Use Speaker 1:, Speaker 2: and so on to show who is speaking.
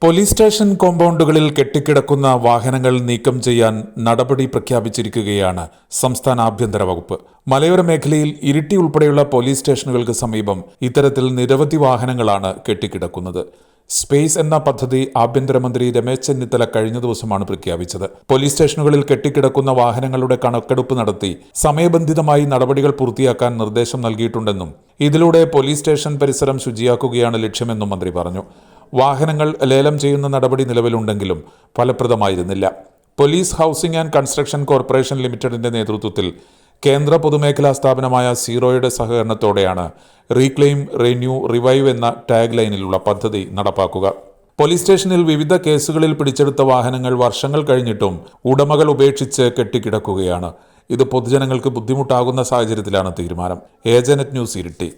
Speaker 1: Police station കോമ്പൗണ്ടുകളിൽ കെട്ടിക്കിടക്കുന്ന വാഹനങ്ങൾ നീക്കം ചെയ്യാൻ നടപടി പ്രഖ്യാപിച്ചിരിക്കുകയാണ് സംസ്ഥാന ആഭ്യന്തര വകുപ്പ്. മലയോര മേഖലയിൽ ഇരിട്ടി ഉൾപ്പെടെയുള്ള പോലീസ് സ്റ്റേഷനുകൾക്ക് സമീപം ഇത്തരത്തിൽ നിരവധി വാഹനങ്ങളാണ് കെട്ടിക്കിടക്കുന്നത്. സ്പേസ് എന്ന പദ്ധതി ആഭ്യന്തരമന്ത്രി രമേശ് ചെന്നിത്തല കഴിഞ്ഞ ദിവസമാണ് പ്രഖ്യാപിച്ചത്. പോലീസ് സ്റ്റേഷനുകളിൽ കെട്ടിക്കിടക്കുന്ന വാഹനങ്ങളുടെ കണക്കെടുപ്പ് നടത്തി സമയബന്ധിതമായി നടപടികൾ പൂർത്തിയാക്കാൻ നിർദ്ദേശം നൽകിയിട്ടുണ്ടെന്നും ഇതിലൂടെ പോലീസ് സ്റ്റേഷൻ പരിസരം ശുചിയാക്കുകയാണ് ലക്ഷ്യമെന്നും മന്ത്രി പറഞ്ഞു. വാഹനങ്ങൾ ലേലം ചെയ്യുന്ന നടപടി നിലവിലുണ്ടെങ്കിലും ഫലപ്രദമായിരുന്നില്ല. Police housing and construction corporation ലിമിറ്റഡിന്റെ നേതൃത്വത്തിൽ കേന്ദ്ര പൊതുമേഖലാ സ്ഥാപനമായ സീറോയുടെ സഹകരണത്തോടെയാണ് റീക്ലെയിം, റിന്യൂ, റിവൈവ് എന്ന ടാഗ് ലൈനിലുള്ള പദ്ധതി നടപ്പാക്കുക. പോലീസ് സ്റ്റേഷനിൽ വിവിധ കേസുകളിൽ പിടിച്ചെടുത്ത വാഹനങ്ങൾ വർഷങ്ങൾ കഴിഞ്ഞിട്ടും ഉടമകൾ ഉപേക്ഷിച്ച് കെട്ടിക്കിടക്കുകയാണ്. ഇത് പൊതുജനങ്ങൾക്ക് ബുദ്ധിമുട്ടാകുന്ന സാഹചര്യത്തിലാണ് തീരുമാനം. ഏജനെറ്റ് ന്യൂസ് ഇരിട്ടി.